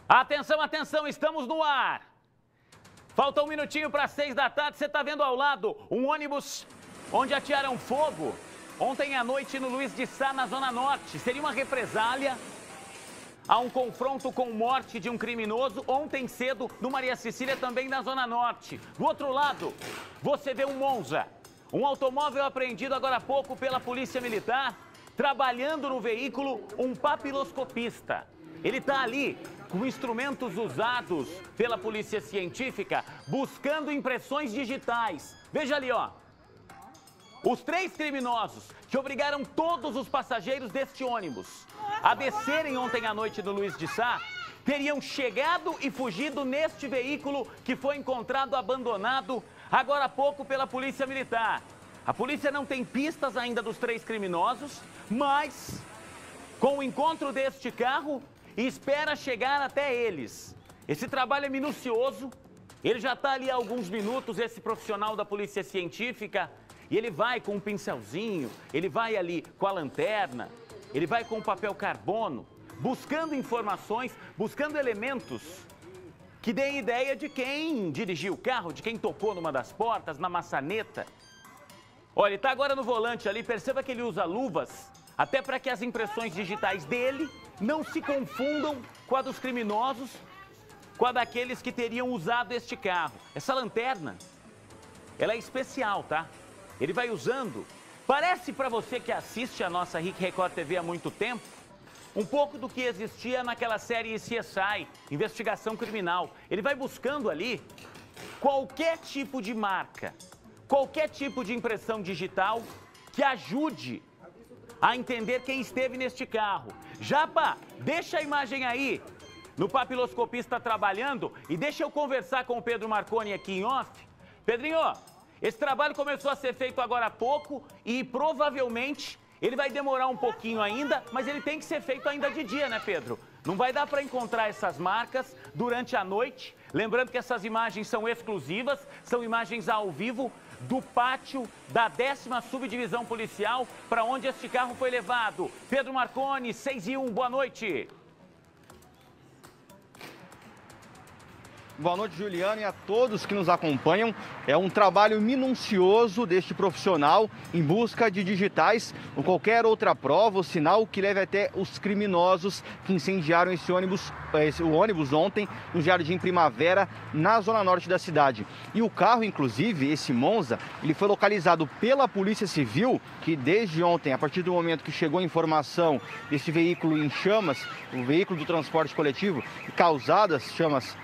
Atenção, atenção, estamos no ar. Falta um minutinho para 6 da tarde. Você está vendo ao lado um ônibus onde atearam fogo ontem à noite no Luiz de Sá, na Zona Norte. Seria uma represália a um confronto com morte de um criminoso ontem cedo no Maria Cecília, também na Zona Norte. Do outro lado, você vê um Monza, um automóvel apreendido agora há pouco pela Polícia Militar, trabalhando no veículo um papiloscopista. Ele está ali com instrumentos usados pela Polícia Científica, buscando impressões digitais. Veja ali, ó. Os 3 criminosos que obrigaram todos os passageiros deste ônibus a descerem ontem à noite do Luiz de Sá, teriam chegado e fugido neste veículo que foi encontrado abandonado agora há pouco pela Polícia Militar. A polícia não tem pistas ainda dos 3 criminosos, mas com o encontro deste carro, espera chegar até eles. Esse trabalho é minucioso, ele já está ali há alguns minutos, esse profissional da Polícia Científica, e ele vai com um pincelzinho, ele vai ali com a lanterna, ele vai com o papel carbono, buscando informações, buscando elementos que deem ideia de quem dirigiu o carro, de quem tocou numa das portas, na maçaneta. Olha, ele está agora no volante ali, perceba que ele usa luvas, até para que as impressões digitais dele não se confundam com a dos criminosos, com a daqueles que teriam usado este carro. Essa lanterna, ela é especial, tá? Ele vai usando. Parece para você que assiste a nossa RIC Record TV há muito tempo, um pouco do que existia naquela série CSI, Investigação Criminal. Ele vai buscando ali qualquer tipo de marca, qualquer tipo de impressão digital que ajude a entender quem esteve neste carro. Japa, deixa a imagem aí no papiloscopista trabalhando e deixa eu conversar com o Pedro Marconi aqui em off. Pedrinho, esse trabalho começou a ser feito agora há pouco e provavelmente ele vai demorar um pouquinho ainda, mas ele tem que ser feito ainda de dia, né, Pedro? Não vai dar para encontrar essas marcas durante a noite. Lembrando que essas imagens são exclusivas, são imagens ao vivo do pátio da 10ª Subdivisão Policial, para onde este carro foi levado. Pedro Marconi, 6:01, boa noite. Boa noite, Juliano, e a todos que nos acompanham. É um trabalho minucioso deste profissional em busca de digitais ou qualquer outra prova ou sinal que leve até os criminosos que incendiaram o ônibus ontem no Jardim Primavera, na zona norte da cidade. E o carro, inclusive, esse Monza, ele foi localizado pela Polícia Civil, que desde ontem, a partir do momento que chegou a informação desse veículo em chamas, o veículo do transporte coletivo, causadas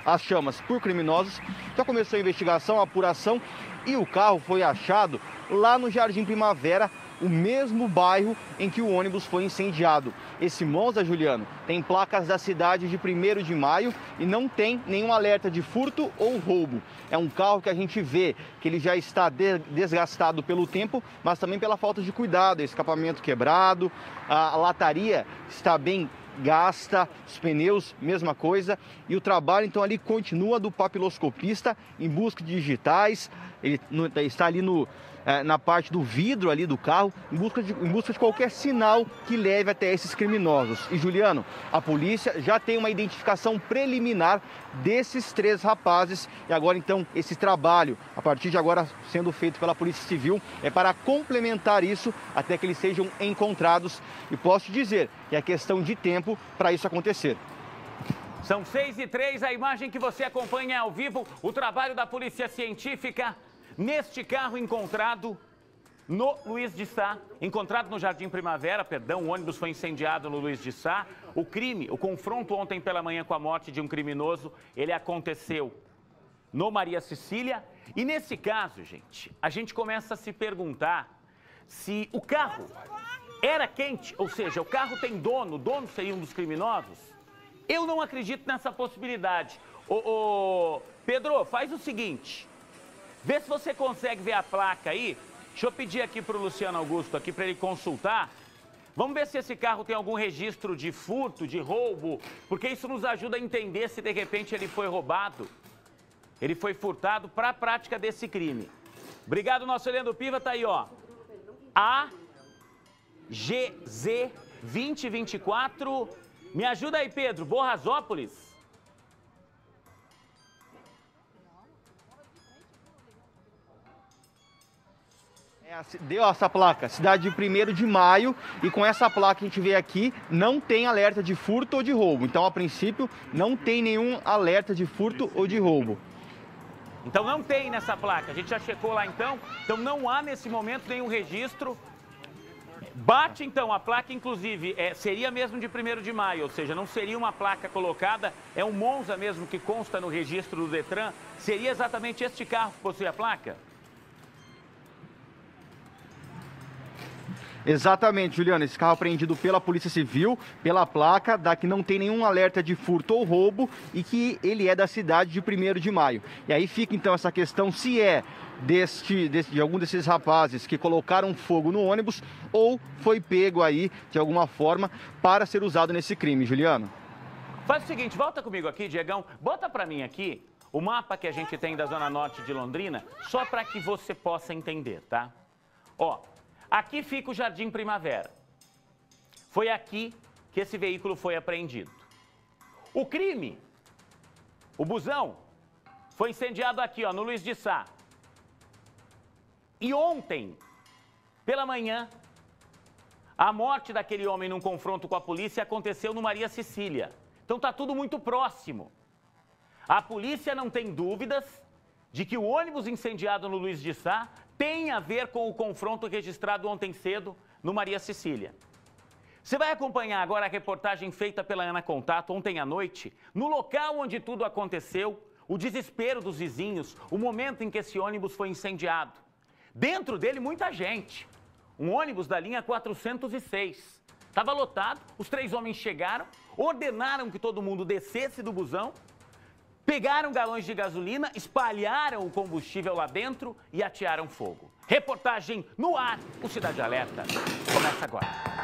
as chamas por criminosos, já começou a investigação, a apuração, e o carro foi achado lá no Jardim Primavera, o mesmo bairro em que o ônibus foi incendiado. Esse Monza, Juliano, tem placas da cidade de 1º de maio e não tem nenhum alerta de furto ou roubo. É um carro que a gente vê que ele já está desgastado pelo tempo, mas também pela falta de cuidado, escapamento quebrado, a lataria está bem gasta, os pneus, mesma coisa, e o trabalho então ali continua do papiloscopista em busca de digitais. Ele está ali na parte do vidro ali do carro, em busca de qualquer sinal que leve até esses criminosos. E, Juliano, a polícia já tem uma identificação preliminar desses 3 rapazes, e agora então esse trabalho, a partir de agora sendo feito pela Polícia Civil, é para complementar isso até que eles sejam encontrados, e posso dizer que é questão de tempo para isso acontecer. São 6:03, a imagem que você acompanha ao vivo, o trabalho da Polícia Científica neste carro encontrado no Luiz de Sá, encontrado no Jardim Primavera, o ônibus foi incendiado no Luiz de Sá. O crime, o confronto ontem pela manhã com a morte de um criminoso, ele aconteceu no Maria Cecília. E nesse caso, gente, a gente começa a se perguntar se o carro era quente, ou seja, o carro tem dono, o dono seria um dos criminosos. Eu não acredito nessa possibilidade. Pedro, faz o seguinte, vê se você consegue ver a placa aí. Deixa eu pedir aqui para o Luciano Augusto, aqui para ele consultar. Vamos ver se esse carro tem algum registro de furto, de roubo, porque isso nos ajuda a entender se de repente ele foi roubado, ele foi furtado para a prática desse crime. Obrigado, nosso Leandro Piva, tá aí, ó. AGZ 2024. Me ajuda aí, Pedro. Borrasópolis. Deu essa placa, cidade de 1º de maio, e com essa placa que a gente vê aqui, não tem alerta de furto ou de roubo. Então, a princípio, não tem nenhum alerta de furto ou de roubo. Então não tem nessa placa, a gente já checou lá então não há nesse momento nenhum registro. Bate então, a placa inclusive seria mesmo de 1º de maio, ou seja, não seria uma placa colocada, é um Monza mesmo que consta no registro do Detran, seria exatamente este carro que possui a placa? Exatamente, Juliano. Esse carro apreendido pela Polícia Civil, pela placa, que não tem nenhum alerta de furto ou roubo e que ele é da cidade de 1º de maio. E aí fica então essa questão se é de algum desses rapazes que colocaram fogo no ônibus ou foi pego aí de alguma forma para ser usado nesse crime, Juliano. Faz o seguinte, volta comigo aqui, Diegão, bota pra mim aqui o mapa que a gente tem da Zona Norte de Londrina, só para que você possa entender, tá? Ó, aqui fica o Jardim Primavera. Foi aqui que esse veículo foi apreendido. O crime, o busão, foi incendiado aqui, ó, no Luiz de Sá. E ontem, pela manhã, a morte daquele homem num confronto com a polícia aconteceu no Maria Cecília. Então tá tudo muito próximo. A polícia não tem dúvidas de que o ônibus incendiado no Luiz de Sá tem a ver com o confronto registrado ontem cedo no Maria Cecília. Você vai acompanhar agora a reportagem feita pela Ana Contato ontem à noite, no local onde tudo aconteceu, o desespero dos vizinhos, o momento em que esse ônibus foi incendiado. Dentro dele, muita gente. Um ônibus da linha 406. Estava lotado, os 3 homens chegaram, ordenaram que todo mundo descesse do busão, pegaram galões de gasolina, espalharam o combustível lá dentro e atearam fogo. Reportagem no ar, o Cidade Alerta começa agora.